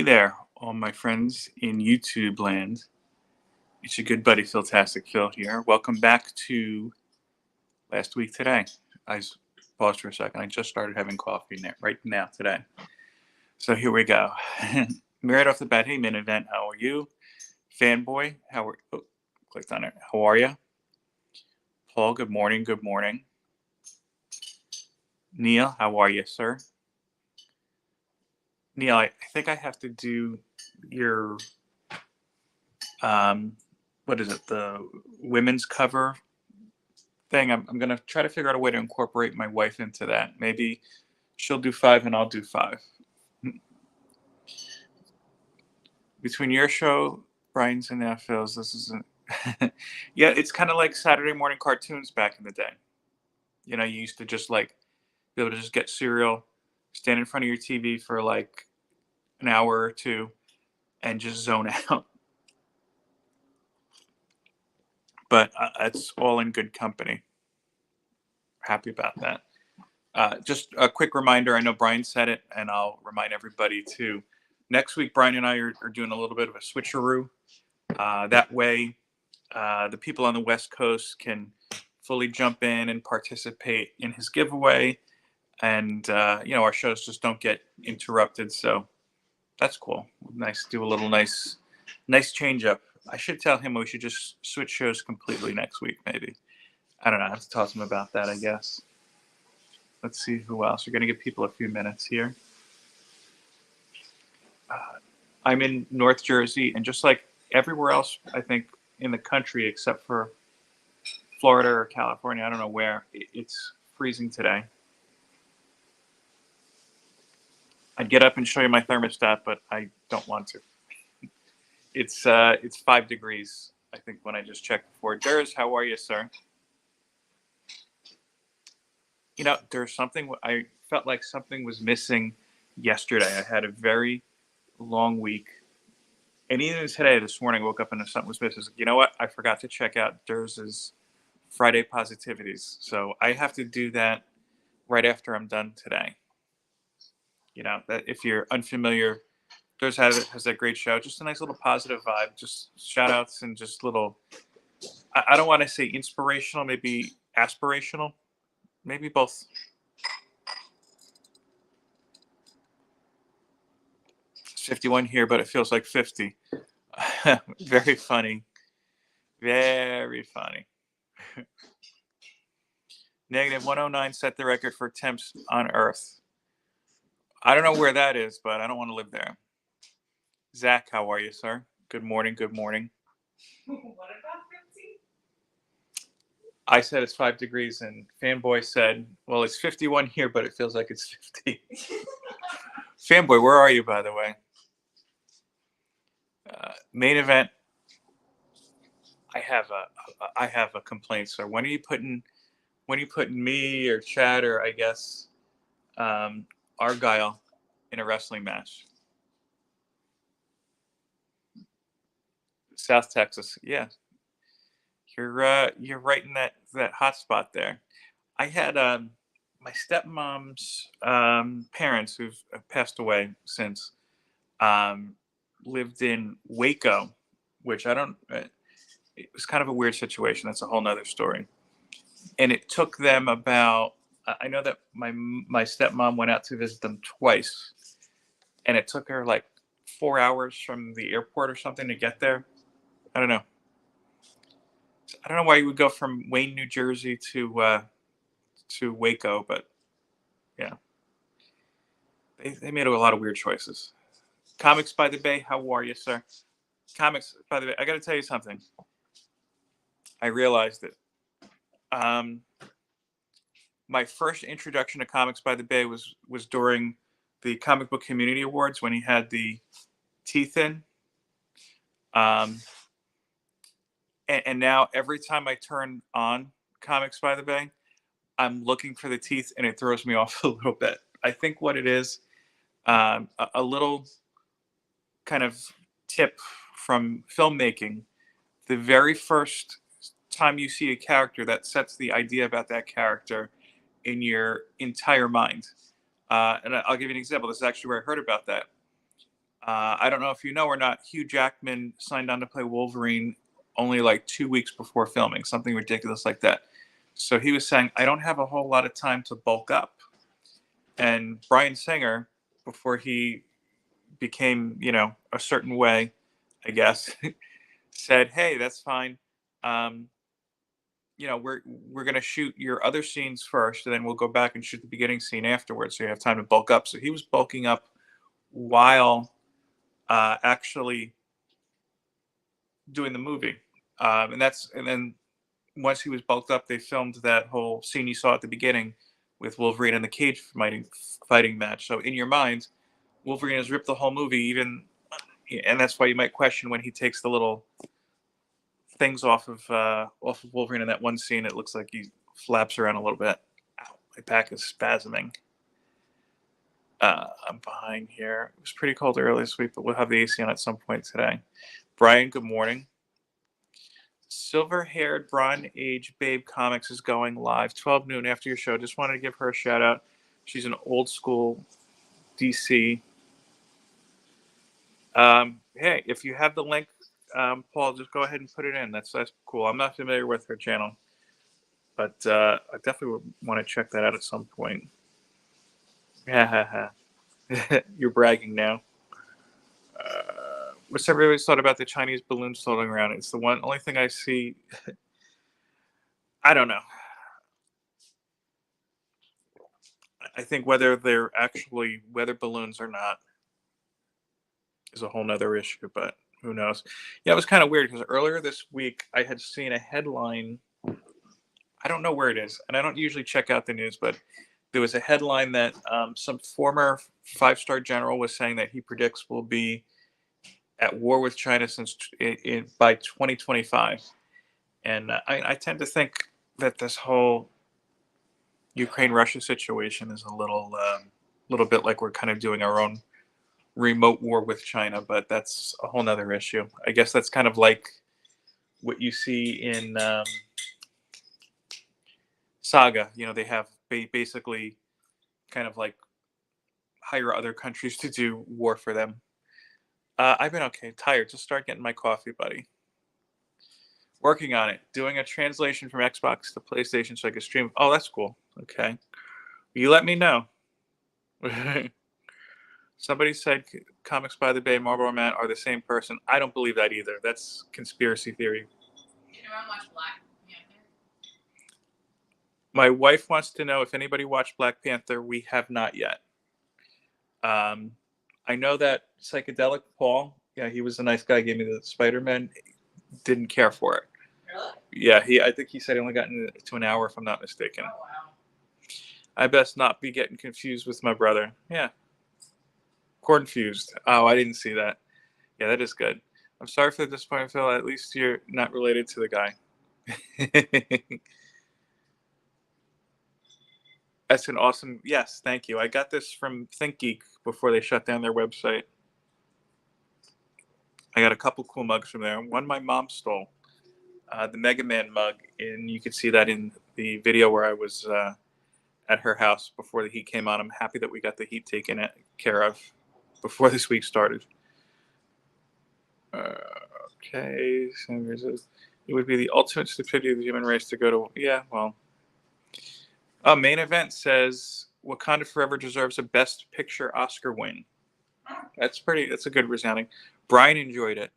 there, all my friends in YouTube land. It's your good buddy Philtastic Phil here. Welcome back to last week today. Paused for a second. I just started having coffee right now today. So here we go. Right off the bat, hey Min Event, how are you? Fanboy, clicked on it. How are you? Paul, good morning. Good morning. Neil, how are you, sir? Neil, I think I have to do your what is it, the women's cover thing. I'm gonna try to figure out a way to incorporate my wife into that. Maybe she'll do 5 and I'll do 5. Between your show, Brian's and Phil's, this isn't. Yeah, it's kind of like Saturday morning cartoons back in the day. You know, you used to just like be able to just get cereal, stand in front of your TV for like an hour or two, and just zone out. But it's all in good company. Happy about that. Just a quick reminder. I know Brian said it, and I'll remind everybody too. Next week, Brian and I are doing a little bit of a switcheroo. That way, the people on the West Coast can fully jump in and participate in his giveaway. And, our shows just don't get interrupted. So that's cool. Nice to do a little nice change up. I should tell him we should just switch shows completely next week, maybe. I don't know. I have to talk to him about that, I guess. Let's see who else. We're going to give people a few minutes here. I'm in North Jersey, and just like everywhere else, I think, in the country, except for Florida or California, I don't know where, it's freezing today. I'd get up and show you my thermostat, but I don't want to. It's 5 degrees, I think, when I just checked before. Durs, how are you, sir? You know, there's something, I felt like something was missing yesterday. I had a very long week. And even today, this morning, I woke up and something was missing. You know what? I forgot to check out Durs's Friday Positivities. So I have to do that right after I'm done today. You know, that if you're unfamiliar, Durs has that great show. Just a nice little positive vibe. Just shout outs and just little, I don't want to say inspirational, maybe aspirational. Maybe both. It's 51 here, but it feels like 50. Very funny. Very funny. Negative 109 set the record for temps on Earth. I don't know where that is, but I don't want to live there. Zach, how are you, sir? Good morning. Good morning. What about 50? I said it's 5 degrees, and Fanboy said, well, it's 51 here, but it feels like it's 50. Fanboy, where are you, by the way? Main event. I have a complaint, sir. When are you putting me or Chad or I guess Argyle in a wrestling match? South Texas, yeah. You're right in that hot spot there. I had my stepmom's parents who've passed away since lived in Waco, which I don't. It was kind of a weird situation. That's a whole nother story. And it took them about. I know that my stepmom went out to visit them twice, and it took her like 4 hours from the airport or something to get there. I don't know. I don't know why you would go from Wayne, New Jersey to Waco, but yeah, they made a lot of weird choices. Comics by the Bay, how are you, sir? Comics by the Bay. I got to tell you something. I realized it. My first introduction to Comics by the Bay was during the Comic Book Community Awards when he had the teeth in. And now every time I turn on Comics by the Bay, I'm looking for the teeth, and it throws me off a little bit. I think what it is, a little kind of tip from filmmaking: the very first time you see a character, that sets the idea about that character in your entire mind. And I'll give you an example. This is actually where I heard about that. I don't know if you know or not, Hugh Jackman signed on to play Wolverine only like 2 weeks before filming, something ridiculous like that. So he was saying, I don't have a whole lot of time to bulk up. And Bryan Singer, before he became, a certain way, I guess, said, "Hey, that's fine. Um, we're gonna shoot your other scenes first, and then we'll go back and shoot the beginning scene afterwards, so you have time to bulk up." So he was bulking up while actually doing the movie, and then once he was bulked up, they filmed that whole scene you saw at the beginning with Wolverine and the cage fighting match. So in your mind, Wolverine has ripped the whole movie, and that's why you might question when he takes the little things off of Wolverine in that one scene. It looks like he flaps around a little bit. Ow, my back is spasming. I'm behind here. It was pretty cold earlier this week, but we'll have the AC on at some point today. Brian, good morning. Silver-haired Bronze Age Babe Comics is going live 12 noon after your show. Just wanted to give her a shout out. She's an old school DC. Hey, if you have the link, Paul, just go ahead and put it in. That's cool. I'm not familiar with her channel, but I definitely would want to check that out at some point. Yeah, you're bragging now. What's everybody's thought about the Chinese balloons floating around? It's the only thing I see. I don't know. I think whether they're actually weather balloons or not is a whole nother issue, but who knows? Yeah, it was kind of weird because earlier this week I had seen a headline. I don't know where it is, and I don't usually check out the news, but there was a headline that some former five-star general was saying that he predicts we'll be at war with China by 2025. And I tend to think that this whole Ukraine-Russia situation is a little bit like we're kind of doing our own remote war with China, but that's a whole nother issue. I guess that's kind of like what you see in Saga. They have basically kind of like hire other countries to do war for them. I've been okay. Tired. Just start getting my coffee, buddy. Working on it. Doing a translation from Xbox to PlayStation so I can stream. Oh, that's cool. Okay. You let me know. Somebody said Comics by the Bay, Marlboro Man are the same person. I don't believe that either. That's conspiracy theory. Did anyone watch Black Panther? My wife wants to know if anybody watched Black Panther. We have not yet. I know that Psychedelic Paul, yeah, he was a nice guy, gave me the Spider-Man, didn't care for it. Really? Yeah, I think he said he only got to an hour, if I'm not mistaken. Oh, wow. I best not be getting confused with my brother. Yeah. Confused. Oh, I didn't see that. Yeah, that is good. I'm sorry for the disappointment, Phil. At least you're not related to the guy. That's an awesome. Yes, thank you. I got this from ThinkGeek before they shut down their website. I got a couple cool mugs from there. One my mom stole, the Mega Man mug, and you could see that in the video where I was at her house before the heat came on. I'm happy that we got the heat taken care of before this week started. Okay, so it would be the ultimate stupidity of the human race to go to. Yeah, well. Main event says Wakanda Forever deserves a Best Picture Oscar win. That's a good resounding. Brian enjoyed it.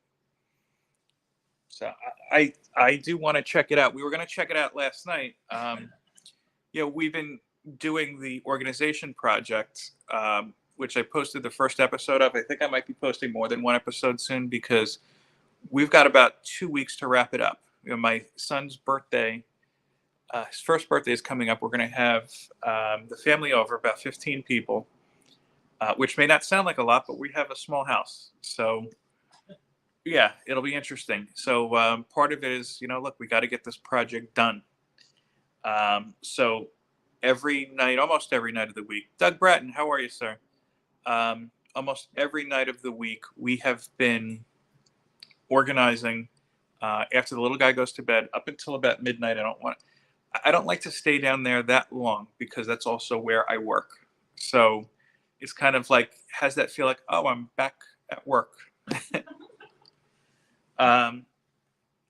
So I do want to check it out. We were going to check it out last night. We've been doing the organization project, which I posted the first episode of. I think I might be posting more than one episode soon because we've got about 2 weeks to wrap it up. My son's birthday, his first birthday is coming up. We're going to have the family over, about 15 people, which may not sound like a lot, but we have a small house. So, yeah, it'll be interesting. So part of it is, look, we got to get this project done. So almost every night of the week, Doug Bratton, how are you, sir? Almost every night of the week, we have been organizing after the little guy goes to bed up until about midnight. I don't like to stay down there that long because that's also where I work. So it's kind of like, has that feel like, oh, I'm back at work. um,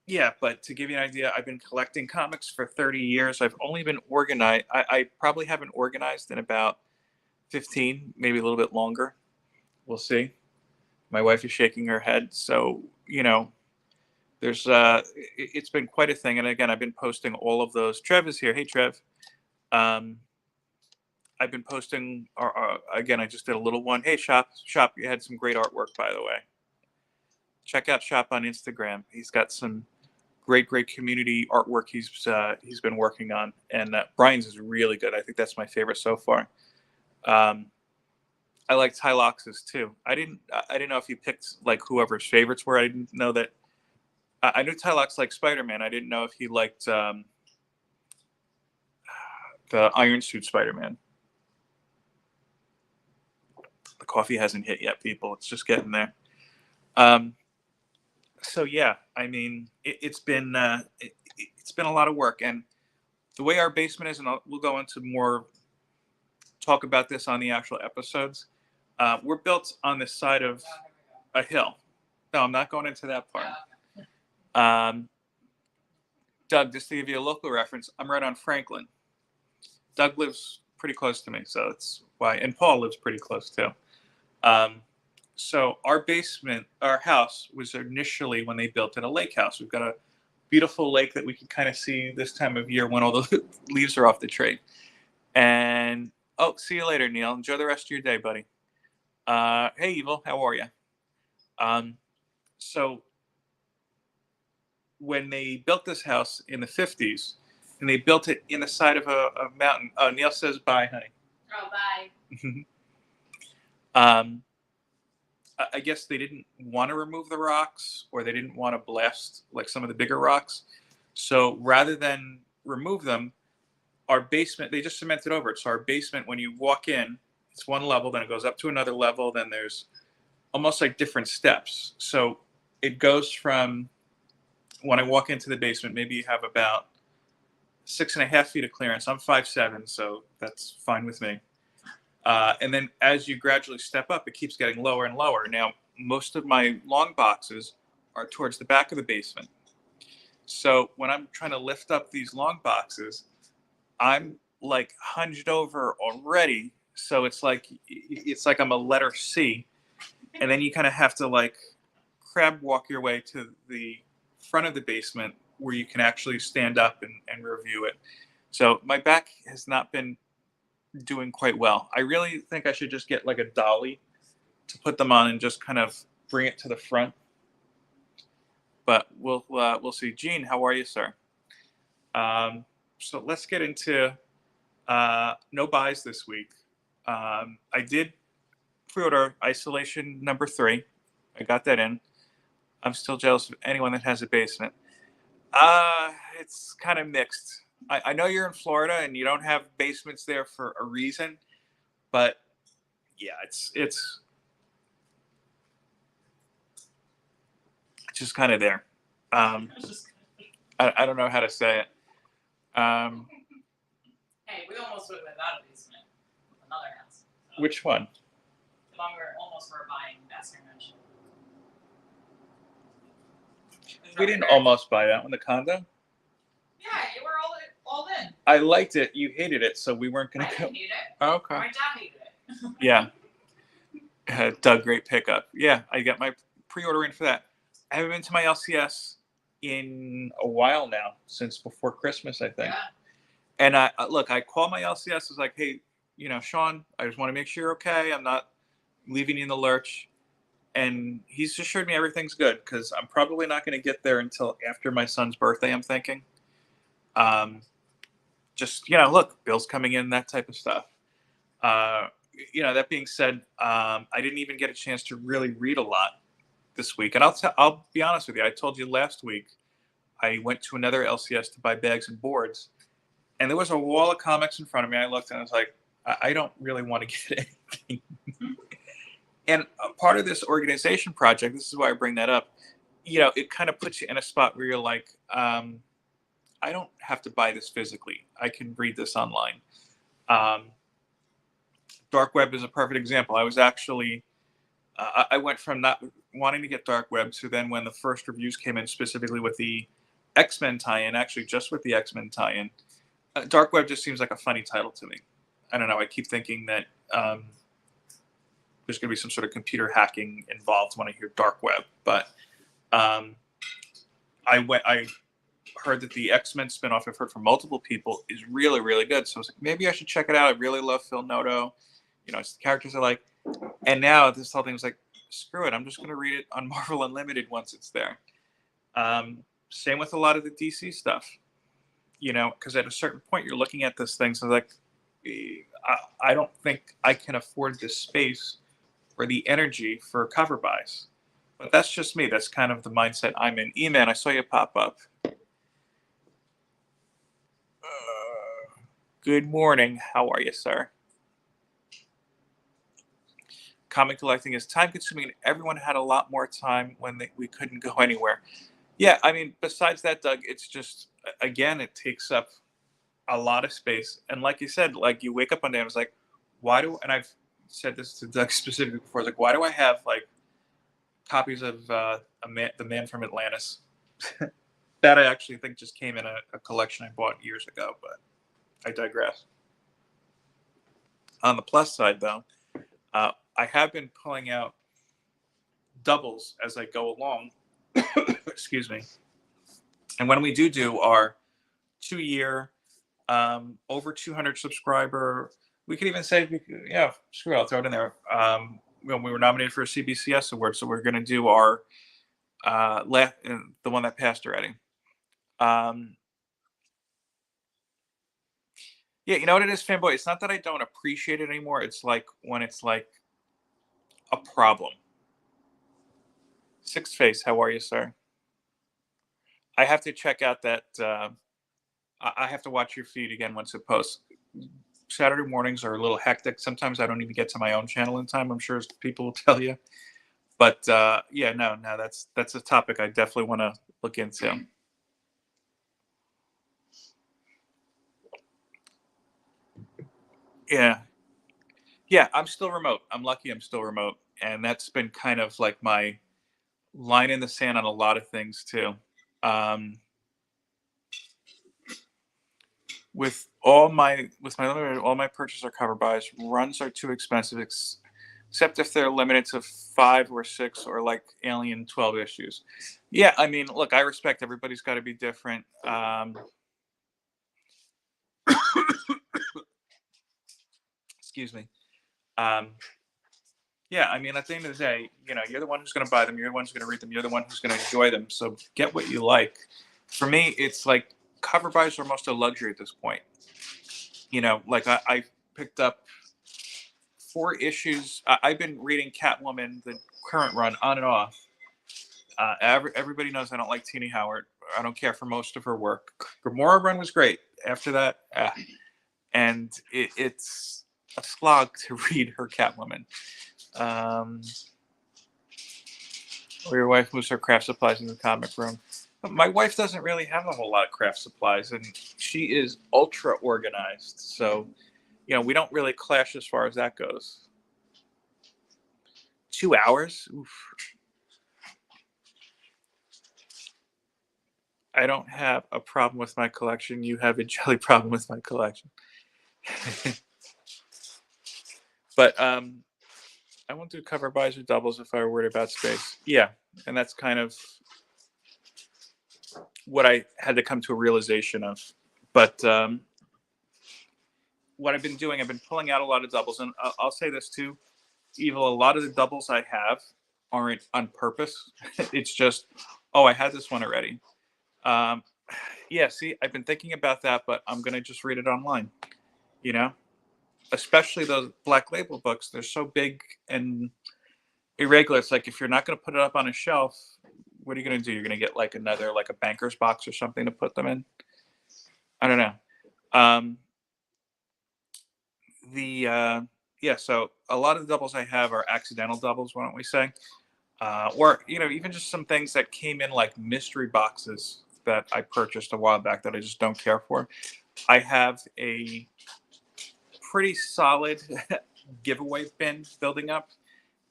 yeah, but to give you an idea, I've been collecting comics for 30 years. I've only been organized. I probably haven't organized in about 15, maybe a little bit longer. We'll see. My wife is shaking her head. So, there's it's been quite a thing. And again, I've been posting all of those. Trev is here. Hey, Trev. Um, I've been posting, again, I just did a little one. Hey, Shop, you had some great artwork, by the way. Check out Shop on Instagram. He's got some great community artwork he's been working on. And Brian's is really good. I think that's my favorite so far. I liked Hylox's too. I didn't know if you picked like whoever's favorites were. I didn't know that. I knew Hylox liked Spider-Man. I didn't know if he liked the Iron Suit Spider-Man. The coffee hasn't hit yet, people. It's just getting there. So yeah, I mean, it's been a lot of work, and the way our basement is, and we'll go into more talk about this on the actual episodes. We're built on the side of a hill. No, I'm not going into that part. Doug, just to give you a local reference, I'm right on Franklin. Doug lives pretty close to me, so that's why. And Paul lives pretty close too. So our basement, our house was initially, when they built it, a lake house. We've got a beautiful lake that we can kind of see this time of year when all the leaves are off the tree. And see you later, Neil. Enjoy the rest of your day, buddy. Hey, Evil, how are you? So when they built this house in the 50s, and they built it in the side of a mountain. Neil says bye, honey. Oh, bye. I guess they didn't want to remove the rocks, or they didn't want to blast like some of the bigger rocks. So rather than remove them, our basement, they just cemented over it. So our basement, when you walk in, it's one level, then it goes up to another level, then there's almost like different steps. So it goes from, when I walk into the basement, maybe you have about 6.5 feet of clearance. I'm 5'7", so that's fine with me. And then as you gradually step up, it keeps getting lower and lower. Now, most of my long boxes are towards the back of the basement. So when I'm trying to lift up these long boxes, I'm like hunged over already. So it's like I'm a letter C. And then you kind of have to like crab walk your way to the front of the basement where you can actually stand up and review it. So my back has not been doing quite well. I really think I should just get like a dolly to put them on and just kind of bring it to the front. But we'll see. Gene, how are you, sir? So let's get into no buys this week. I did pre-order Isolation number 3. I got that in. I'm still jealous of anyone that has a basement. It's kind of mixed. I know you're in Florida and you don't have basements there for a reason, but yeah, it's just kind of there. I don't know how to say it. Hey, we almost went without a basement with another house. So Which one? the one we're almost were buying Basker Mansion. We didn't almost buy that one, the condo. Yeah, you were all in. I liked it. You hated it, so we weren't going I to go. didn't hate it. Oh, okay. My dad hated it. Yeah. Doug, great pickup. Yeah, I got my pre-order in for that. I haven't been to my LCS in a while now, since before Christmas, I think. Yeah. And I called my LCS. I was like, hey, Sean, I just want to make sure you're okay. I'm not leaving you in the lurch. And he's assured me everything's good, because I'm probably not going to get there until after my son's birthday, I'm thinking. Just, look, bills coming in, that type of stuff. That being said, I didn't even get a chance to really read a lot this week. And I'll be honest with you. I told you last week I went to another LCS to buy bags and boards, and there was a wall of comics in front of me. I looked and I was like, I don't really want to get anything. And part of this organization project, this is why I bring that up, it kind of puts you in a spot where you're like, I don't have to buy this physically. I can read this online. Dark web is a perfect example. I was actually I went from not wanting to get Dark Web to then when the first reviews came in specifically with the X-Men tie-in, actually just with the X-Men tie-in, Dark Web just seems like a funny title to me. I don't know. I keep thinking that there's going to be some sort of computer hacking involved when I hear Dark Web. But I heard that the X-Men spinoff, I've heard from multiple people, is really, really good. So I was like, maybe I should check it out. I really love Phil Noto. You know, it's the characters I like. And now this whole thing was like, screw it. I'm just going to read it on Marvel Unlimited once it's there. Same with a lot of the DC stuff. You know, because at a certain point you're looking at this thing, so like, I don't think I can afford this space or the energy for cover buys. But that's just me. That's kind of the mindset I'm in. E-Man, I saw you pop up. Good morning. How are you, sir? Comic collecting is time consuming, and everyone had a lot more time when we couldn't go anywhere. Yeah, I mean, besides that, Doug, it's just, again, it takes up a lot of space. And like you said, like you wake up one day and it's like, why do, and I've said this to Doug specifically before, it's like, why do I have like copies of The Man from Atlantis? That I actually think just came in a collection I bought years ago, but I digress. On the plus side, though, I have been pulling out doubles as I go along. Excuse me. And when we do our 2-year, over 200 subscriber, we could even say, yeah, screw it, I'll throw it in there. When we were nominated for a CBCS award, so we're going to do our the one that passed already. Yeah, you know what it is, fanboy? It's not that I don't appreciate it anymore. It's like when it's like a problem. Sixth Face, how are you, sir? I have to check out that. I have to watch your feed again once it posts. Saturday mornings are a little hectic. Sometimes I don't even get to my own channel in time. I'm sure people will tell you. But yeah, no, that's a topic I definitely want to look into. Yeah, I'm still remote. I'm lucky I'm still remote, and that's been kind of like my line in the sand on a lot of things too. With my limited, all my purchases are cover buys. Runs are too expensive, except if they're limited to 5 or 6 or like Alien 12 issues. Yeah, I mean, look, I respect everybody's got to be different. Excuse me. Yeah, I mean, at the end of the day, you know, you're the one who's going to buy them. You're the one who's going to read them. You're the one who's going to enjoy them. So get what you like. For me, it's like cover buys are almost a luxury at this point. You know, like I picked up 4 issues. I've been reading Catwoman, the current run, on and off. Everybody knows I don't like Tini Howard. I don't care for most of her work. Gamora run was great. After that, and it's a slog to read her Catwoman. Or your wife moves her craft supplies in the comic room. But my wife doesn't really have a whole lot of craft supplies, and she is ultra organized. So, you know, we don't really clash as far as that goes. 2 hours? Oof. I don't have a problem with my collection. You have a jelly problem with my collection. But I won't do cover buys or doubles if I were worried about space. Yeah, and that's kind of what I had to come to a realization of. But what I've been doing, I've been pulling out a lot of doubles. And I'll say this too, Evil, a lot of the doubles I have aren't on purpose. It's just, oh, I had this one already. Yeah, see, I've been thinking about that, but I'm going to just read it online, you know? Especially those Black Label books, they're so big and irregular. It's like if you're not going to put it up on a shelf, what are you going to do? You're going to get like another, like a banker's box or something to put them in. I don't know. Yeah, so a lot of the doubles I have are accidental doubles, why don't we say? Or, you know, even just some things that came in like mystery boxes that I purchased a while back that I just don't care for. I have a pretty solid giveaway bin building up,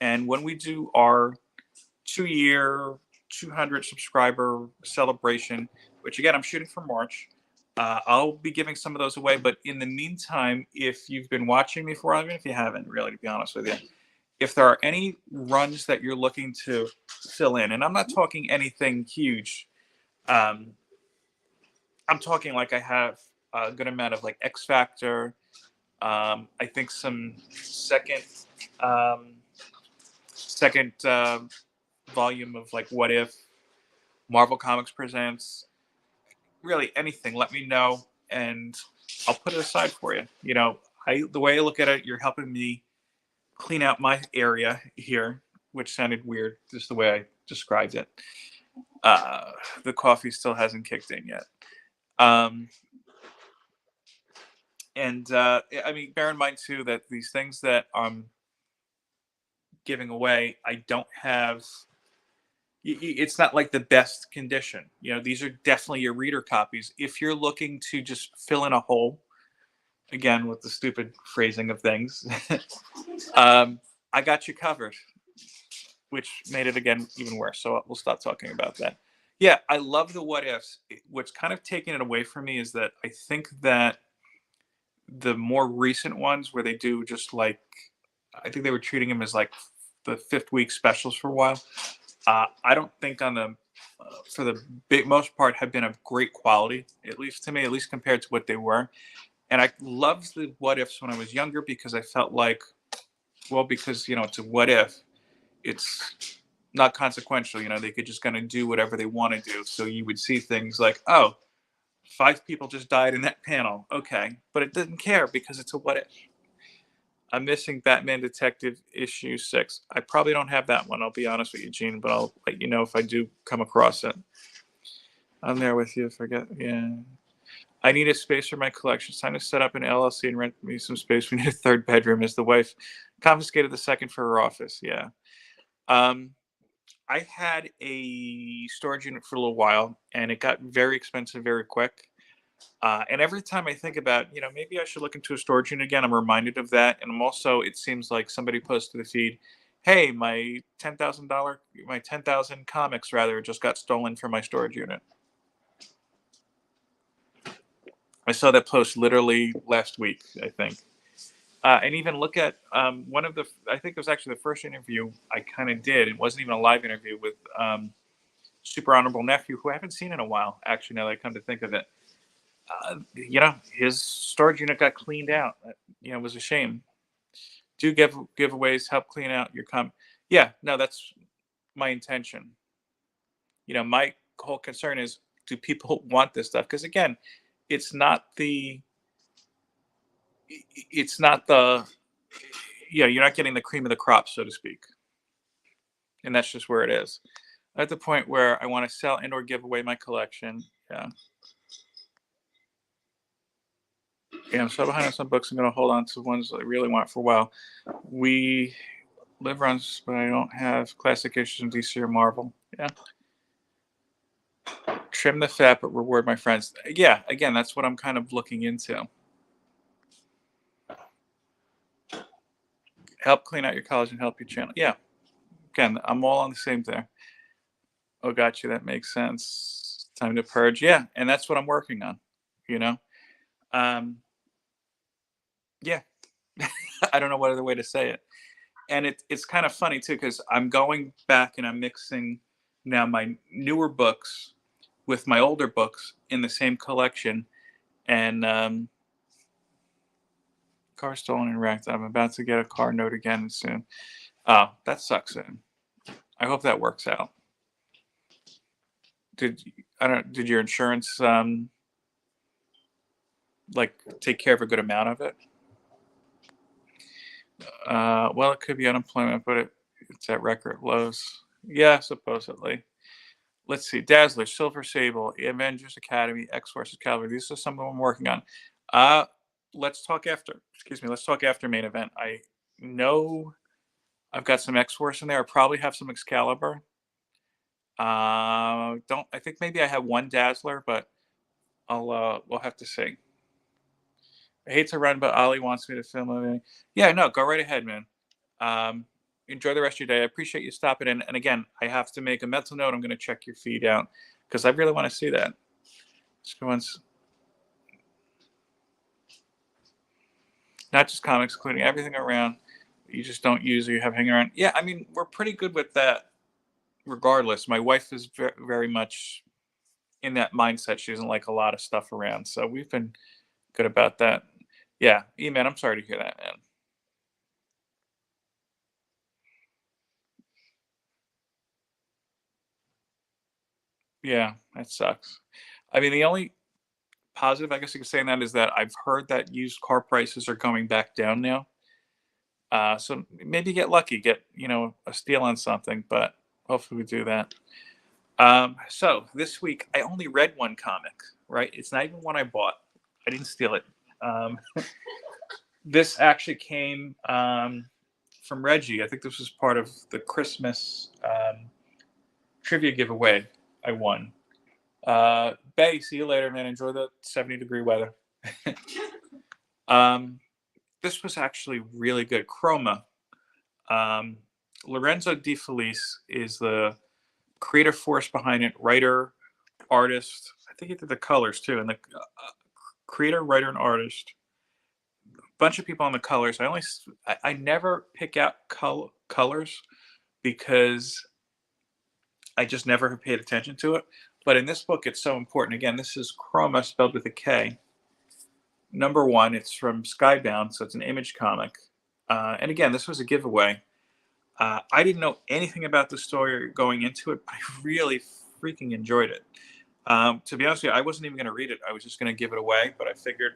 And when we do our 2-year, 200 subscriber celebration, which again, I'm shooting for March, I'll be giving some of those away. But in the meantime, if you've been watching me for, even if you haven't really, to be honest with you, if there are any runs that you're looking to fill in, and I'm not talking anything huge, I'm talking like I have a good amount of like X Factor. I think some um, second volume of like What If, Marvel Comics Presents, really anything. Let me know, and I'll put it aside for you. You know, the way I look at it, you're helping me clean out my area here, which sounded weird, just the way I described it. The coffee still hasn't kicked in yet. Um, and I mean, bear in mind too that these things that I'm giving away, I don't have. It's not like the best condition. You know, these are definitely your reader copies. If you're looking to just fill in a hole, again with the stupid phrasing of things, I got you covered, which made it again even worse. So we'll stop talking about that. Yeah, I love the what ifs. What's kind of taking it away from me is that I think that the more recent ones where they do just like, I think they were treating them as like the fifth week specials for a while. I don't think on the for the most part have been of great quality, at least to me, at least compared to what they were. And I loved the what ifs when I was younger because I felt like, well, because you know it's a what if, it's not consequential. You know, they could just kind of do whatever they want to do. So you would see things like, oh, 5 people just died in that panel. Okay, but it didn't care because it's a what if. I'm missing Batman Detective issue 6. I probably don't have that one. I'll be honest with you, Gene, but I'll let you know if I do come across it. I'm there with you. Forget. Yeah. I need a space for my collection. It's time to set up an LLC and rent me some space. We need a third bedroom as the wife confiscated the second for her office. Yeah. I had a storage unit for a little while and it got very expensive very quick. And every time I think about, you know, maybe I should look into a storage unit again, I'm reminded of that. And I'm also, it seems like somebody posted the feed, hey, my my 10,000 comics rather just got stolen from my storage unit. I saw that post literally last week, I think. And even look at one of the, I think it was actually the first interview I kind of did. It wasn't even a live interview with Super Honorable Nephew, who I haven't seen in a while, actually, now that I come to think of it. You know, his storage unit got cleaned out. You know, it was a shame. Do giveaways, help clean out your Yeah, no, that's my intention. You know, my whole concern is, do people want this stuff? Because again, it's not the, it's not the, you know, you're not getting the cream of the crop, so to speak. And that's just where it is. At the point where I want to sell and or give away my collection. Yeah. Yeah, I'm so behind on some books. I'm going to hold on to ones I really want for a while. We live runs, but I don't have classic issues of DC or Marvel. Yeah. Trim the fat, but reward my friends. Yeah, again, that's what I'm kind of looking into. Help clean out your college and help your channel. Yeah. Again, I'm all on the same there. Oh, got you. That makes sense. Time to purge. Yeah, and that's what I'm working on. You know. Um, yeah. I don't know what other way to say it. And it's kind of funny too because I'm going back and I'm mixing now my newer books with my older books in the same collection. And car stolen and wrecked. I'm about to get a car note again soon. Oh, that sucks. I hope that works out. Did your insurance like take care of a good amount of it? Well, it could be unemployment, but it's at record lows. Yeah, supposedly. Let's see. Dazzler, Silver Sable, Avengers Academy, X Forces Calvary. These are some of them I'm working on. Uh, let's talk after. Excuse me. Let's talk after main event. I know I've got some X Force in there. I probably have some Excalibur. Don't. I think maybe I have one Dazzler, but we'll have to see. I hate to run, but Ollie wants me to film it. Yeah, no, go right ahead, man. Um, enjoy the rest of your day. I appreciate you stopping in. And again, I have to make a mental note. I'm going to check your feed out because I really want to see that. Not just comics, including everything around you just don't use or you have hanging around. Yeah, I mean, we're pretty good with that regardless. My wife is very much in that mindset. She doesn't like a lot of stuff around. So we've been good about that. Yeah, man, I'm sorry to hear that, man. Yeah, that sucks. I mean, the only positive I guess you could say in that is that I've heard that used car prices are going back down now. So maybe get lucky, get a steal on something, but hopefully we do that. So this week I only read one comic. Right, it's not even one I bought. I didn't steal it. This actually came from Reggie. I think this was part of the Christmas trivia giveaway I won. Bay, see you later, man. Enjoy the 70-degree weather. This was actually really good. Chroma. Lorenzo De Felice is the creative force behind it. Writer, artist. I think he did the colors too. And the creator, writer, and artist. Bunch of people on the colors. I never pick out colors because I just never have paid attention to it. But in this book, it's so important. Again, this is Chroma spelled with a K. Number 1, it's from Skybound, so it's an Image comic. And again, this was a giveaway. I didn't know anything about the story going into it, but I really freaking enjoyed it. To be honest with you, I wasn't even going to read it. I was just going to give it away, but I figured,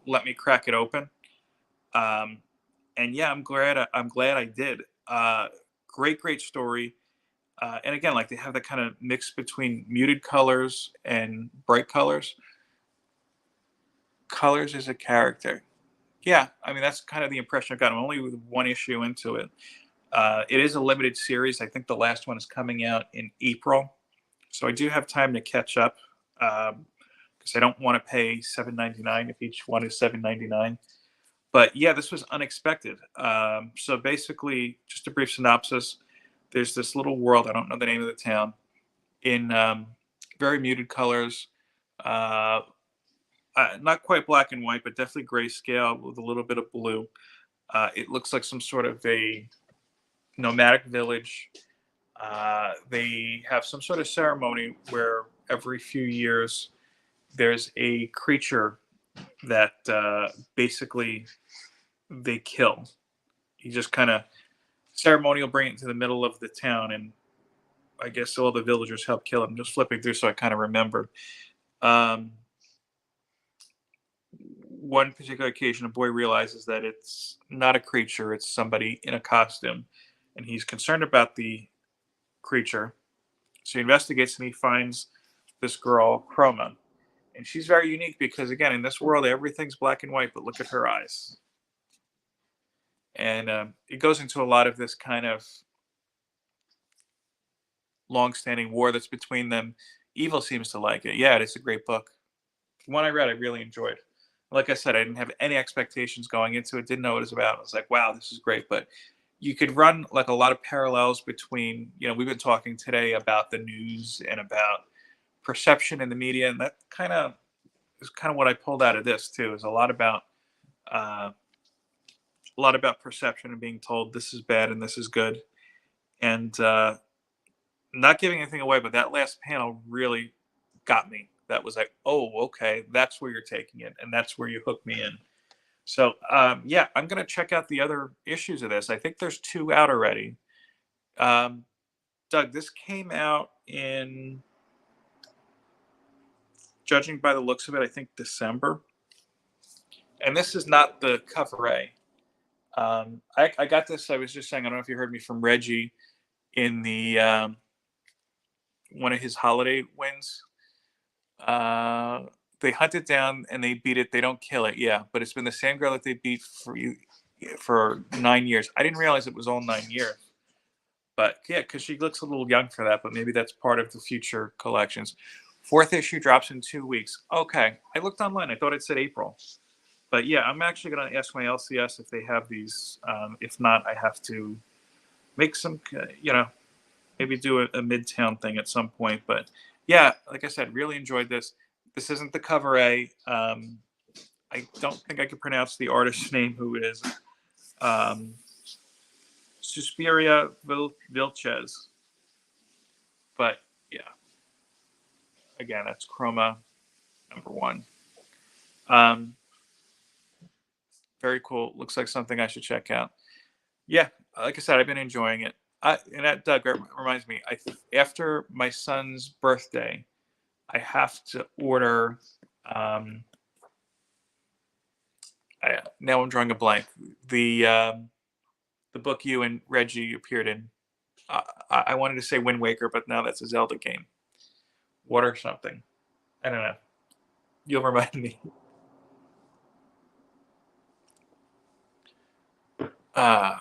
let me crack it open. And yeah, I'm glad I did. Great story. And again, like they have that kind of mix between muted colors and bright colors. Colors is a character. Yeah, I mean, that's kind of the impression I've got. I'm only with one issue into it. It is a limited series. I think the last one is coming out in April. So I do have time to catch up because I don't want to pay $7.99 if each one is $7.99. But yeah, this was unexpected. So basically, just a brief synopsis. There's this little world, I don't know the name of the town, in very muted colors. Not quite black and white, but definitely grayscale with a little bit of blue. It looks like some sort of a nomadic village. They have some sort of ceremony where every few years there's a creature that basically they kill. You just kind of ceremonial bring it to the middle of the town, and I guess all the villagers help kill him. Just flipping through, so I kind of remembered. One particular occasion, a boy realizes that it's not a creature; it's somebody in a costume, and he's concerned about the creature. So he investigates, and he finds this girl, Chroma, and she's very unique because, again, in this world, everything's black and white, but look at her eyes. And it goes into a lot of this kind of long-standing war that's between them. Evil seems to like it. Yeah, it's a great book. The one I read, I really enjoyed. Like I said, I didn't have any expectations going into it. Didn't know what it was about. I was like, wow, this is great. But you could run like a lot of parallels between, we've been talking today about the news and about perception in the media, and that kind of is kind of what I pulled out of this too. Is a lot about perception and being told this is bad and this is good, and not giving anything away. But that last panel really got me. That was like, oh, okay, that's where you're taking it, and that's where you hook me in. So yeah, I'm gonna check out the other issues of this. I think there's 2 out already. Doug, this came out in, judging by the looks of it, I think December. And this is not the cover A. I got this. I was just saying. I don't know if you heard me from Reggie in the one of his holiday wins. They hunt it down and they beat it. They don't kill it. Yeah, but it's been the same girl that they beat for 9 years. I didn't realize it was all 9 years. But yeah, because she looks a little young for that. But maybe that's part of the future collections. 4th issue drops in 2 weeks. Okay, I looked online. I thought it said April. But yeah, I'm actually going to ask my LCS if they have these. If not, I have to make some, maybe do a Midtown thing at some point. But yeah, like I said, really enjoyed this. This isn't the cover A. I don't think I can pronounce the artist's name, who it is. Um, Suspiria Vilches. But yeah, again, that's Chroma #1. Um, very cool. Looks like something I should check out. Yeah, like I said, I've been enjoying it. And that, Doug, reminds me. After my son's birthday, I have to order. Um, now I'm drawing a blank. The book you and Reggie appeared in. I wanted to say Wind Waker, but now that's a Zelda game. Water something. I don't know. You'll remind me.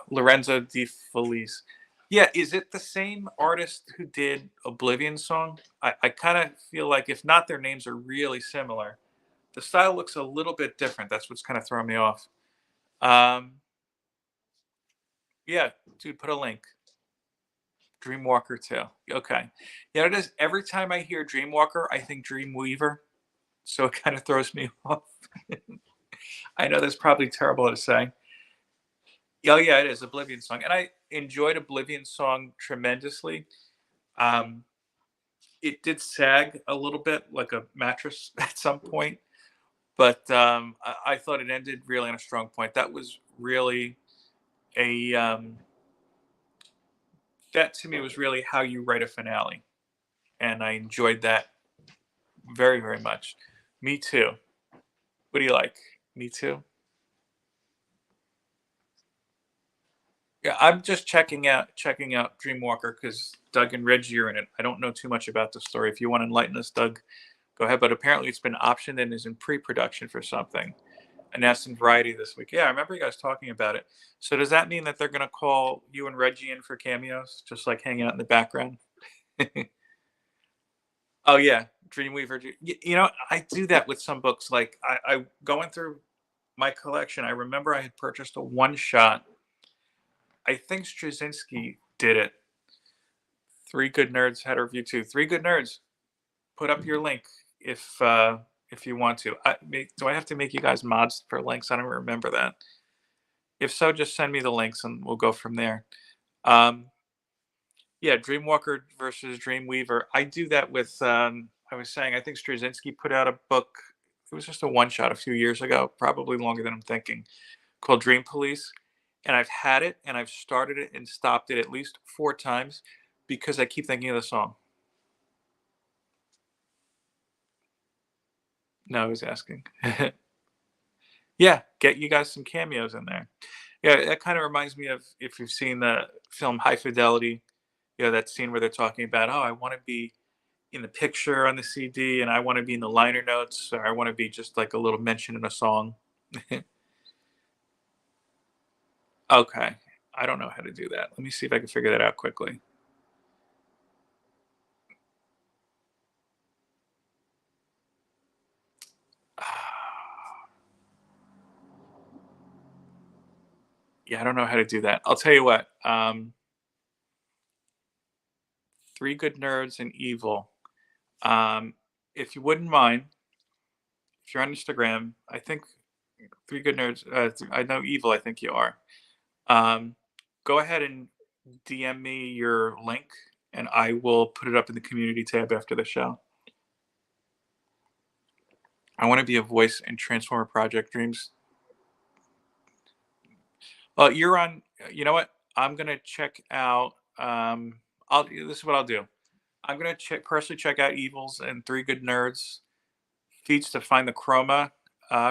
Lorenzo Di Felice. Yeah, is it the same artist who did Oblivion Song? I kind of feel like if not, their names are really similar. The style looks a little bit different. That's what's kind of throwing me off. Um, yeah, dude, put a link. Dreamwalker 2. Okay. Yeah, it is. Every time I hear Dreamwalker, I think Dreamweaver. So it kind of throws me off. I know that's probably terrible to say. Oh yeah, it is Oblivion Song, and I enjoyed Oblivion Song tremendously. Um, it did sag a little bit like a mattress at some point, but I thought it ended really on a strong point. That was really a that to me was really how you write a finale, and I enjoyed that very very much. Me too. What do you like? Me too. Yeah, I'm just checking out Dreamwalker because Doug and Reggie are in it. I don't know too much about the story. If you want to enlighten us, Doug, go ahead. But apparently, it's been optioned and is in pre-production for something. Announced in Variety this week. Yeah, I remember you guys talking about it. So does that mean that they're going to call you and Reggie in for cameos, just like hanging out in the background? Oh yeah, Dreamweaver. I do that with some books. Like I going through my collection. I remember I had purchased a one shot. I think Straczynski did it. Three Good Nerds had a review too. Three Good Nerds. Put up your link if you want to. Do I have to make you guys mods for links? I don't remember that. If so, just send me the links and we'll go from there. Um, yeah, Dreamwalker versus Dreamweaver. I do that with. I was saying I think Straczynski put out a book. It was just a one shot a few years ago, probably longer than I'm thinking, called Dream Police. And I've had it and I've started it and stopped it at least 4 times because I keep thinking of the song. No, I was asking. Yeah, get you guys some cameos in there. Yeah, that kind of reminds me of if you've seen the film High Fidelity, that scene where they're talking about, oh, I want to be in the picture on the CD and I want to be in the liner notes or I want to be just like a little mention in a song. Okay. I don't know how to do that. Let me see if I can figure that out quickly. Yeah, I don't know how to do that. I'll tell you what. Three Good Nerds and Evil. Um, if you wouldn't mind, if you're on Instagram, I think Three Good Nerds. I know Evil. I think you are. Um, Go ahead and DM me your link, and I will put it up in the community tab after the show. I want to be a voice in Transformer Project Dreams. You're on. You know what? I'm gonna check out. This is what I'll do. I'm gonna personally check out Evils and Three Good Nerds feeds to find the Chroma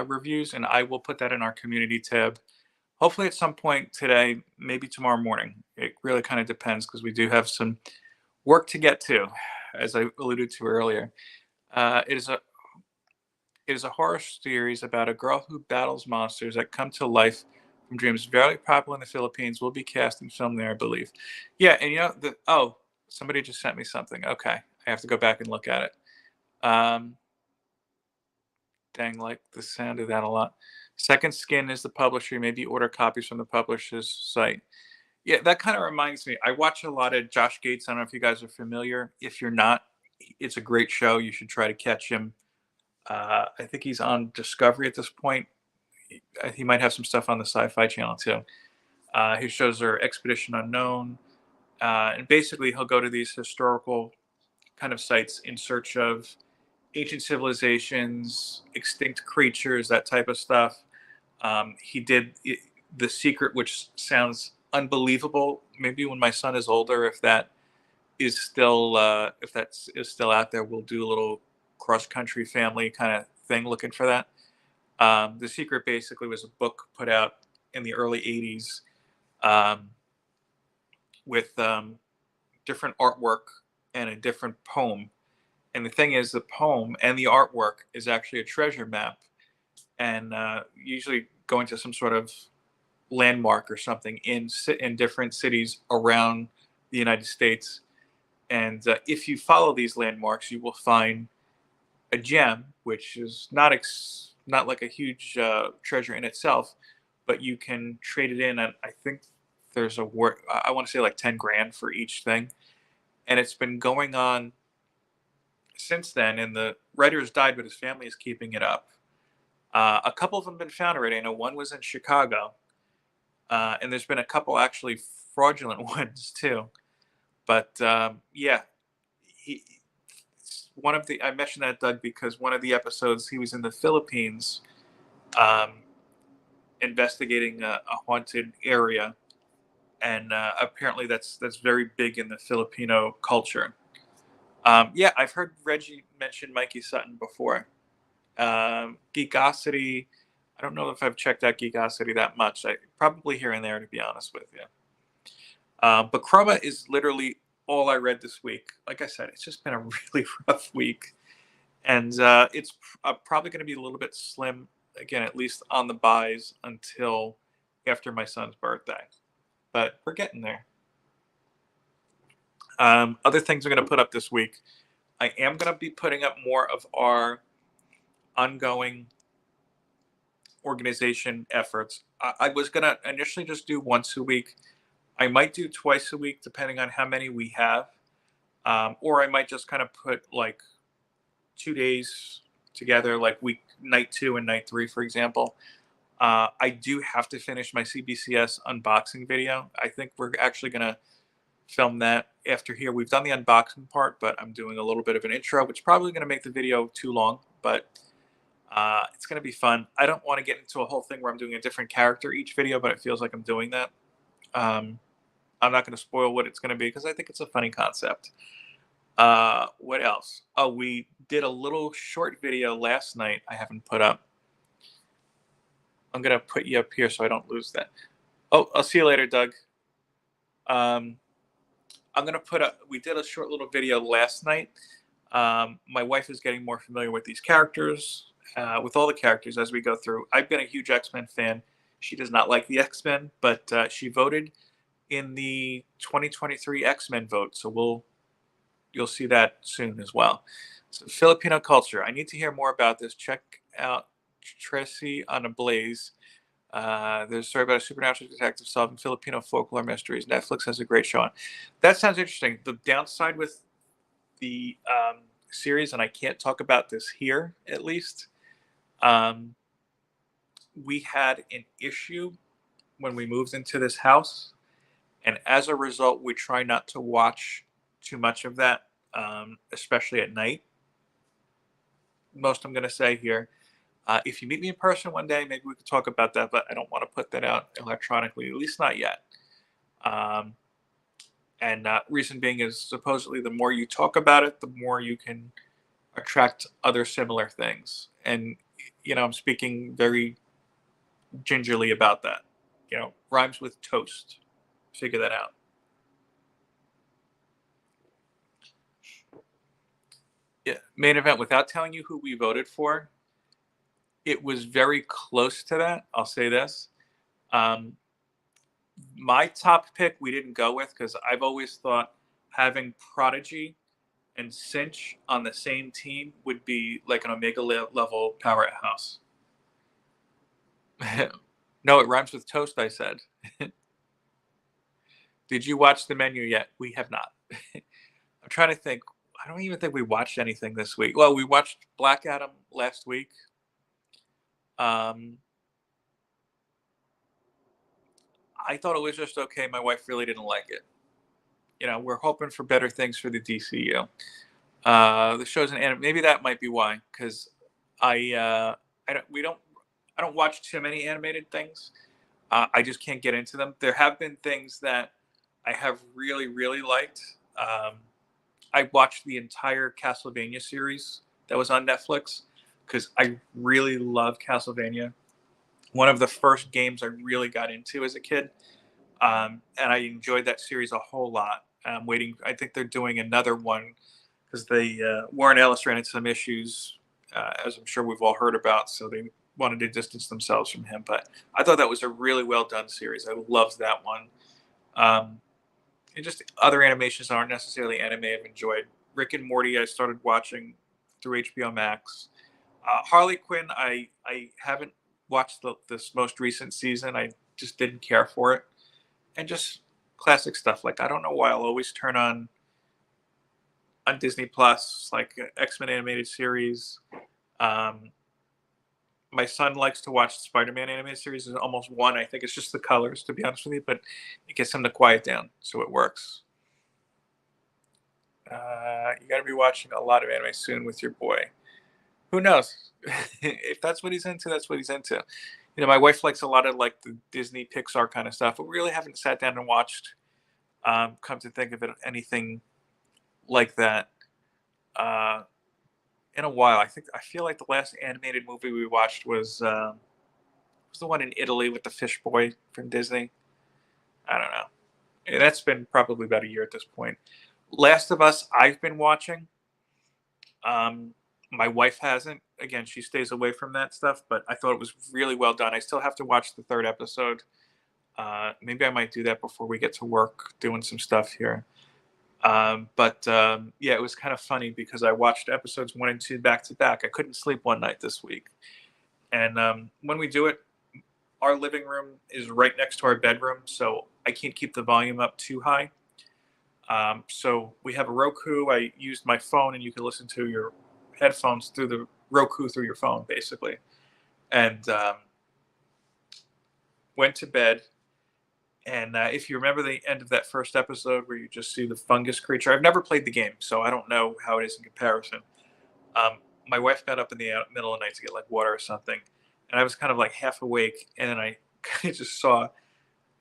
reviews, and I will put that in our community tab. Hopefully, at some point today, maybe tomorrow morning. It really kind of depends because we do have some work to get to, as I alluded to earlier. Uh, it is a it is a horror series about a girl who battles monsters that come to life from dreams. Very popular in the Philippines. Will be cast and filmed there, I believe. Yeah, and somebody just sent me something. Okay, I have to go back and look at it. Um, Dang, like the sound of that a lot. Second Skin is the publisher. Maybe order copies from the publisher's site. Yeah, that kind of reminds me. I watch a lot of Josh Gates. I don't know if you guys are familiar. If you're not, it's a great show. You should try to catch him. I think he's on Discovery at this point. He might have some stuff on the Sci-Fi Channel too. His shows are Expedition Unknown, and basically he'll go to these historical kind of sites in search of ancient civilizations, extinct creatures, that type of stuff. He did The Secret, which sounds unbelievable. Maybe when my son is older, if that is still out there, we'll do a little cross country family kind of thing, looking for that. The Secret basically was a book put out in the early '80s, um, with different artwork and a different poem. And the thing is, the poem and the artwork is actually a treasure map, and usually going to some sort of landmark or something in different cities around the United States. And if you follow these landmarks, you will find a gem, which is not like a huge treasure in itself, but you can trade it in. And I think there's a word, I want to say like 10 grand for each thing. And it's been going on since then. And the writer has died, but his family is keeping it up. A couple of them have been found already. I know one was in Chicago, and there's been a couple actually fraudulent ones too. But yeah, he one of the I mentioned that, Doug, because one of the episodes he was in the Philippines, um, investigating a haunted area, and apparently that's very big in the Filipino culture. Yeah, I've heard Reggie mention Mikey Sutton before. Geekosity. I don't know if I've checked out Geekosity that much. I probably here and there, to be honest with you. But Chroma is literally all I read this week. Like I said, it's just been a really rough week, and it's probably going to be a little bit slim again, at least on the buys until after my son's birthday. But we're getting there. Other things I'm going to put up this week. I am going to be putting up more of our ongoing organization efforts. I was going to initially just do once a week. I might do twice a week, depending on how many we have. Or I might just kind of put like 2 days together, like night 2 and night 3, for example. I do have to finish my CBCS unboxing video. I think we're actually going to film that after here. We've done the unboxing part, but I'm doing a little bit of an intro, which is probably going to make the video too long, but it's going to be fun. I don't want to get into a whole thing where I'm doing a different character each video, but it feels like I'm doing that. I'm not going to spoil what it's going to be because I think it's a funny concept. What else? Oh, we did a little short video last night I haven't put up. I'm going to put you up here so I don't lose that. Oh, I'll see you later, Doug. I'm going to we did a short little video last night. My wife is getting more familiar with these characters, with all the characters as we go through. I've been a huge X-Men fan. She does not like the X-Men, but she voted in the 2023 X-Men vote. So you'll see that soon as well. So Filipino culture. I need to hear more about this. Check out Tracy on a Blaze. There's a story about a supernatural detective solving Filipino folklore mysteries. Netflix has a great show on. That sounds interesting. The downside with the series, and I can't talk about this here at least, we had an issue when we moved into this house, and as a result, we try not to watch too much of that, especially at night. Most I'm going to say here. If you meet me in person one day, maybe we could talk about that, but I don't want to put that out electronically, at least not yet. And reason being is supposedly the more you talk about it, the more you can attract other similar things. And, I'm speaking very gingerly about that. Rhymes with toast. Figure that out. Yeah, main event, without telling you who we voted for, it was very close to that. I'll say this. My top pick we didn't go with because I've always thought having Prodigy and Cinch on the same team would be like an Omega level powerhouse. No, it rhymes with toast, I said. Did you watch the menu yet? We have not. I'm trying to think. I don't even think we watched anything this week. Well, we watched Black Adam last week. Um, I thought it was just okay. My wife really didn't like it. We're hoping for better things for the DCU. The show's an anime. Maybe that might be why, because I don't we don't I don't watch too many animated things. I just can't get into them. There have been things that I have really really liked. Um, I watched the entire Castlevania series that was on Netflix because I really love Castlevania. One of the first games I really got into as a kid, and I enjoyed that series a whole lot. I'm waiting. I think they're doing another one because Warren Ellis ran into some issues, as I'm sure we've all heard about. So they wanted to distance themselves from him. But I thought that was a really well done series. I loved that one. Um, and just other animations that aren't necessarily anime I've enjoyed. Rick and Morty I started watching through HBO Max. Harley Quinn I haven't watched this most recent season. I just didn't care for it, and just classic stuff like I don't know why I'll always turn on Disney Plus like X-Men animated series. Um, my son likes to watch the Spider-Man animated series. There's almost one. I think it's just the colors, to be honest with you, but it gets him to quiet down, so it works. You got to be watching a lot of anime soon with your boy. Who knows? If that's what he's into, that's what he's into. My wife likes a lot of like the Disney Pixar kind of stuff, but we really haven't sat down and watched. Come to think of it, anything like that uh, in a while. I feel like the last animated movie we watched was the one in Italy with the fish boy from Disney. I don't know. That's been probably about a year at this point. Last of Us, I've been watching. Um, my wife hasn't. Again, she stays away from that stuff, but I thought it was really well done. I still have to watch the third episode. Maybe I might do that before we get to work, doing some stuff here. But yeah, it was kind of funny because I watched episodes 1 and 2 back to back. I couldn't sleep one night this week, and when we do it, our living room is right next to our bedroom, so I can't keep the volume up too high. So we have a Roku. I used my phone, and you can listen to your headphones through the Roku through your phone, basically. And went to bed. And if you remember the end of that first episode where you just see the fungus creature, I've never played the game, so I don't know how it is in comparison. Um, my wife got up in the middle of the night to get like water or something, and I was kind of like half awake, and then I kind of just saw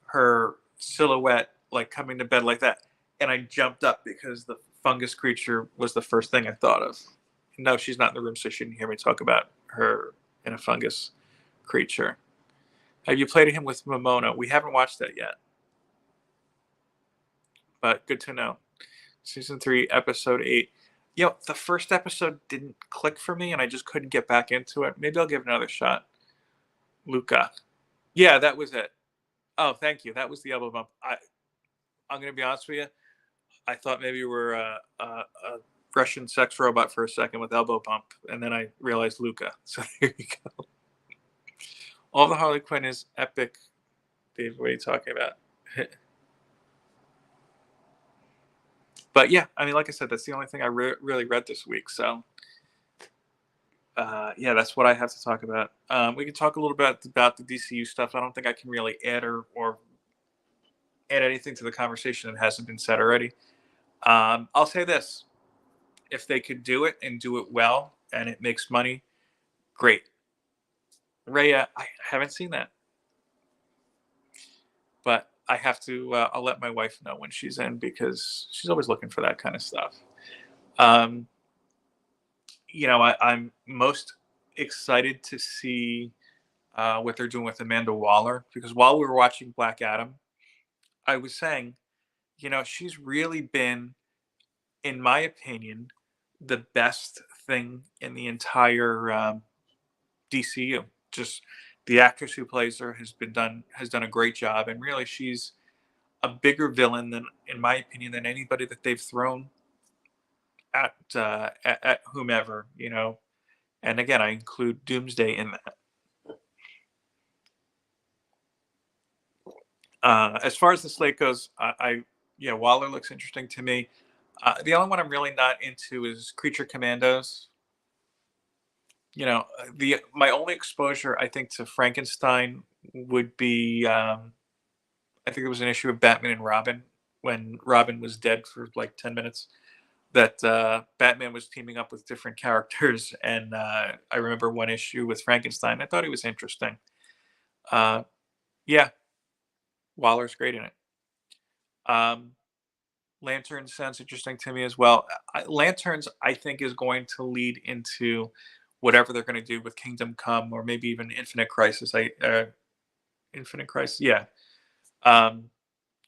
her silhouette like coming to bed like that, and I jumped up because the fungus creature was the first thing I thought of. No, she's not in the room, so she didn't hear me talk about her and a fungus creature. Have you played him with Momona? We haven't watched that yet, but good to know. Season 3, episode 8. The first episode didn't click for me, and I just couldn't get back into it. Maybe I'll give it another shot. Luca. Yeah, that was it. Oh, thank you. That was the elbow bump. I'm going to be honest with you. I thought maybe you were a Russian sex robot for a second with elbow bump, and then I realized Luca. So there you go. All the Harley Quinn is epic. Dave, what are you talking about? But yeah, I mean, like I said, that's the only thing I really read this week. So yeah, that's what I have to talk about. We can talk a little bit about the DCU stuff. I don't think I can really add or add anything to the conversation that hasn't been said already. I'll say this: if they could do it and do it well, and it makes money, great. Raya, I haven't seen that, but I have to. I'll let my wife know when she's in because she's always looking for that kind of stuff. Um, I'm most excited to see what they're doing with Amanda Waller because while we were watching Black Adam, I was saying, she's really been, in my opinion, the best thing in the entire DCU. Just the actress who plays her has done a great job, and really, she's a bigger villain than, in my opinion, than anybody that they've thrown at whomever. And again, I include Doomsday in that. As far as the slate goes, yeah, Waller looks interesting to me. The only one I'm really not into is Creature Commandos. The my only exposure, I think, to Frankenstein would be, I think there was an issue of Batman and Robin when Robin was dead for like 10 minutes. That Batman was teaming up with different characters, and I remember one issue with Frankenstein. I thought he was interesting. Uh, yeah, Waller's great in it. Um, Lantern sounds interesting to me as well. Lanterns, I think, is going to lead into whatever they're going to do with Kingdom Come, or maybe even Infinite Crisis. Infinite Crisis, yeah. Um,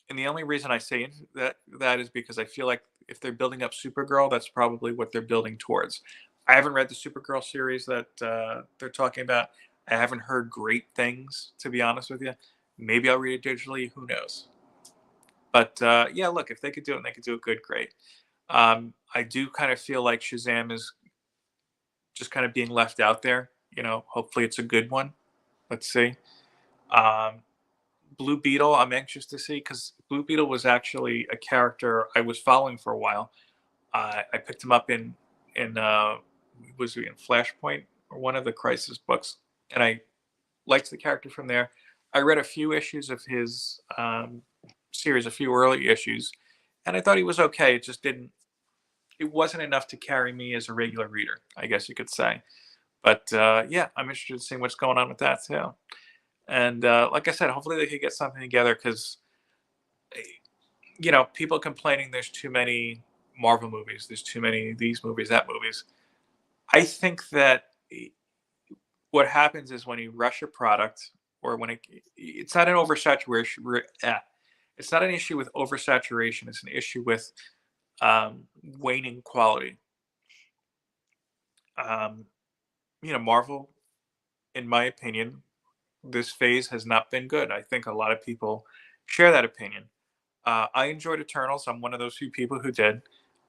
and the only reason I say that is because I feel like if they're building up Supergirl, that's probably what they're building towards. I haven't read the Supergirl series that they're talking about. I haven't heard great things, to be honest with you. Maybe I'll read it digitally. Who knows? But yeah, look, if they could do it and they could do it good, great. I do kind of feel like Shazam is just kind of being left out there. Hopefully it's a good one. Let's see. Um, Blue Beetle, I'm anxious to see because Blue Beetle was actually a character I was following for a while. I picked him up in was he in Flashpoint or one of the Crisis books, and I liked the character from there. I read a few issues of his series, a few early issues, and I thought he was okay. It just didn't. It wasn't enough to carry me as a regular reader, I guess you could say. But yeah, I'm interested in seeing what's going on with that too. And like I said, hopefully they could get something together because people complaining there's too many Marvel movies, there's too many these movies, that movies. I think that what happens is when you rush a product, or when it's not an oversaturation. It's not an issue with oversaturation. It's an issue with waning quality. Um, Marvel, in my opinion, this phase has not been good. I think a lot of people share that opinion. I enjoyed Eternals. I'm one of those few people who did.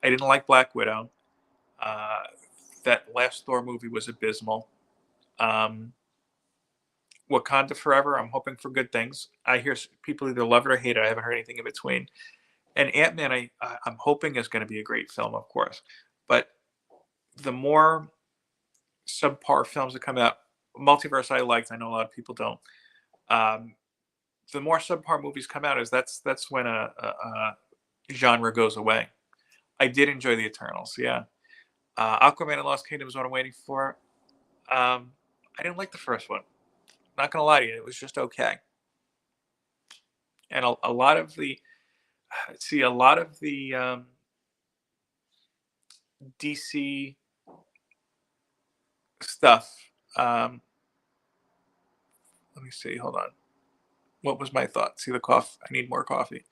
I didn't like Black Widow. Uh, that last Thor movie was abysmal. Um, Wakanda Forever, I'm hoping for good things. I hear people either love it or hate it. I haven't heard anything in between. And Ant-Man, I'm hoping is going to be a great film, of course. But the more subpar films that come out, Multiverse I liked. I know a lot of people don't. Um, the more subpar movies come out, that's when a genre goes away. I did enjoy the Eternals, yeah. Aquaman and Lost Kingdom is what I'm waiting for. I didn't like the first one. Not gonna lie to you, it was just okay. And a lot of the a lot of the DC stuff. Um, Let me see. Hold on. What was my thought? See the cough. I need more coffee.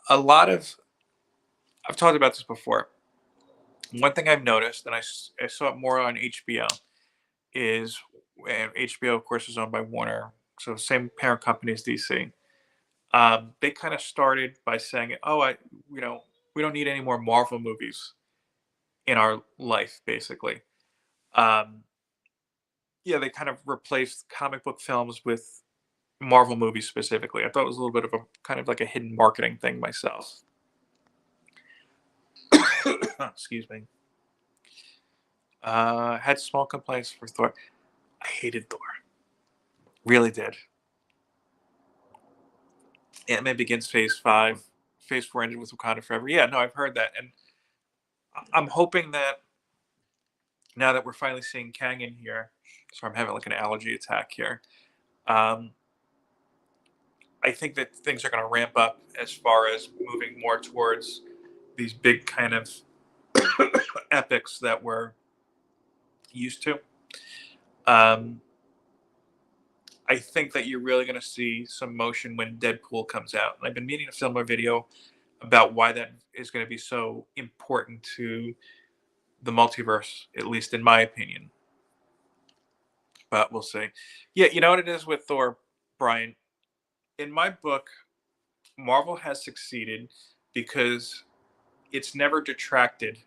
A lot of I've talked about this before. One thing I've noticed, and I saw it more on HBO, is, and HBO, of course, is owned by Warner, so same parent company as DC. They kind of started by saying, "Oh, we don't need any more Marvel movies in our life." Basically, um, yeah, they kind of replaced comic book films with Marvel movies specifically. I thought it was a little bit of a kind of like a hidden marketing thing myself. Excuse me. Had small complaints for Thor. I hated Thor. Really did. Ant-Man Begins Phase 5. Phase 4 ended with Wakanda Forever. Yeah, no, I've heard that. And I'm hoping that now that we're finally seeing Kang in here, so I'm having like an allergy attack here. Um, I think that things are going to ramp up as far as moving more towards these big kind of epics that we're used to. Um, I think that you're really going to see some motion when Deadpool comes out. And I've been meaning to film a video about why that is going to be so important to the multiverse, at least in my opinion. But we'll see. Yeah, you know what it is with Thor, Brian? In my book, Marvel has succeeded because it's never detracted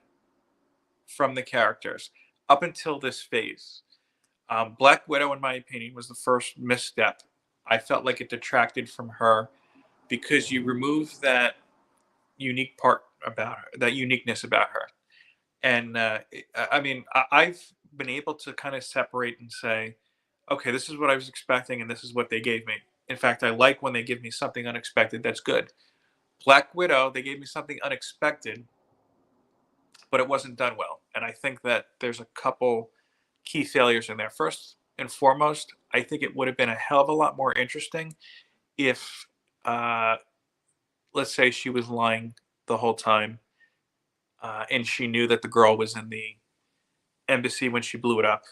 from the characters up until this phase. Black Widow, in my opinion, was the first misstep. I felt like it detracted from her because you remove that unique part about her, that uniqueness about her. And I mean, I've been able to kind of separate and say, okay, this is what I was expecting, and this is what they gave me. In fact, I like when they give me something unexpected that's good. Black Widow, they gave me something unexpected, but it wasn't done well. And I think that there's a couple key failures in there. First and foremost, I think it would have been a hell of a lot more interesting if, uh, let's say, she was lying the whole time, and she knew that the girl was in the embassy when she blew it up.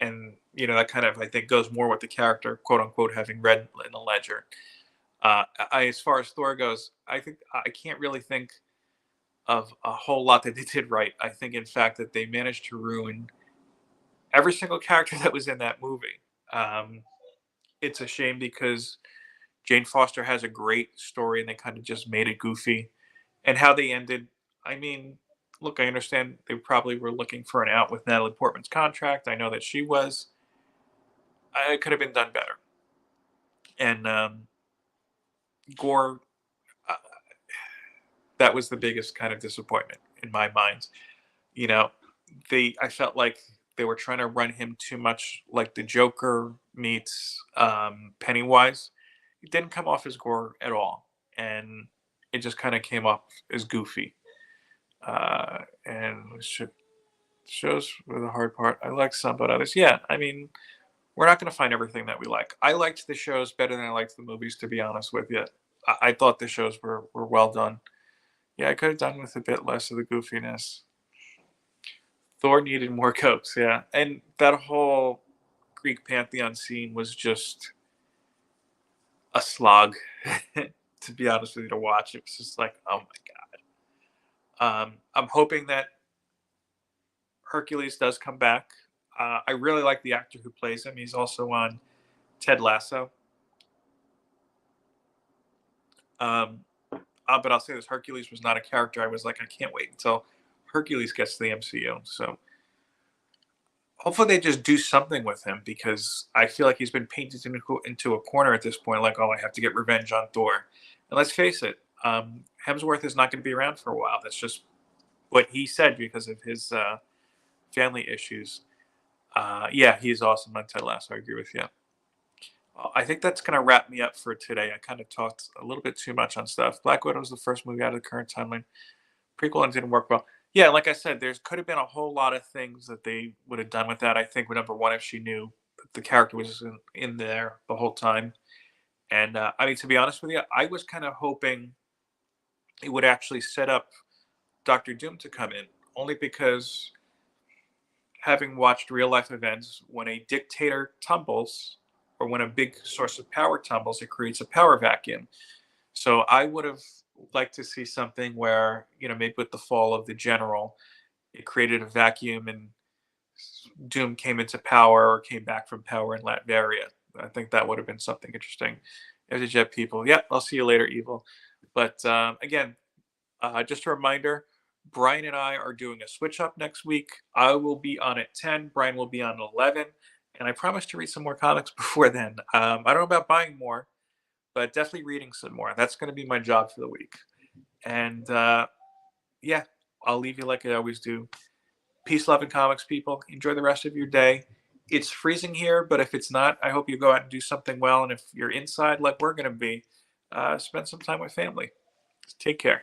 And, that kind of, I think, goes more with the character, quote unquote, having read in the ledger. As far as Thor goes, I think I can't really think of a whole lot that they did right. I think, in fact, that they managed to ruin every single character that was in that movie. Um, it's a shame because Jane Foster has a great story and they kind of just made it goofy. And how they ended, I mean, look, I understand they probably were looking for an out with Natalie Portman's contract. I know that she was. It could have been done better. And Gore, uh, that was the biggest kind of disappointment in my mind. You know, I felt like they were trying to run him too much like the Joker meets Pennywise. It didn't come off as Gore at all, and it just kind of came off as goofy. And shows were the hard part. I like some, but others, yeah. I mean, we're not going to find everything that we like. I liked the shows better than I liked the movies, to be honest with you. I thought the shows were well done. Yeah, I could have done with a bit less of the goofiness. Thor needed more coats, yeah. And that whole Greek pantheon scene was just a slog, to be honest with you, to watch. It was just like, oh my god. I'm hoping that Hercules does come back. I really like the actor who plays him. He's also on Ted Lasso. But I'll say this: Hercules was not a character I was like, I can't wait until Hercules gets to the MCU. So hopefully they just do something with him because I feel like he's been painted into a corner at this point. Like, oh, I have to get revenge on Thor. And let's face it, Hemsworth is not going to be around for a while. That's just what he said because of his family issues. Yeah, he's awesome on Ted Lasso. I agree with you. I think that's going to wrap me up for today. I kind of talked a little bit too much on stuff. Black Widow was the first movie out of the current timeline. Prequel and didn't work well. Yeah, like I said, there's could have been a whole lot of things that they would have done with that. I think, number one, if she knew that the character was in there the whole time. And I mean, to be honest with you, I was kind of hoping it would actually set up Doctor Doom to come in, only because having watched real life events, when a dictator tumbles or when a big source of power tumbles, it creates a power vacuum. So I would have liked to see something where, maybe with the fall of the general, it created a vacuum and Doom came into power or came back from power in Latveria. I think that would have been something interesting. There's a jet people. Yeah, I'll see you later, Evil. But again, just a reminder, Brian and I are doing a switch up next week. I will be on at 10. Brian will be on 11. And I promise to read some more comics before then. I don't know about buying more, but definitely reading some more. That's going to be my job for the week. And yeah, I'll leave you like I always do. Peace, love, and comics, people. Enjoy the rest of your day. It's freezing here, but if it's not, I hope you go out and do something well. And if you're inside like we're going to be, spend some time with family. Take care.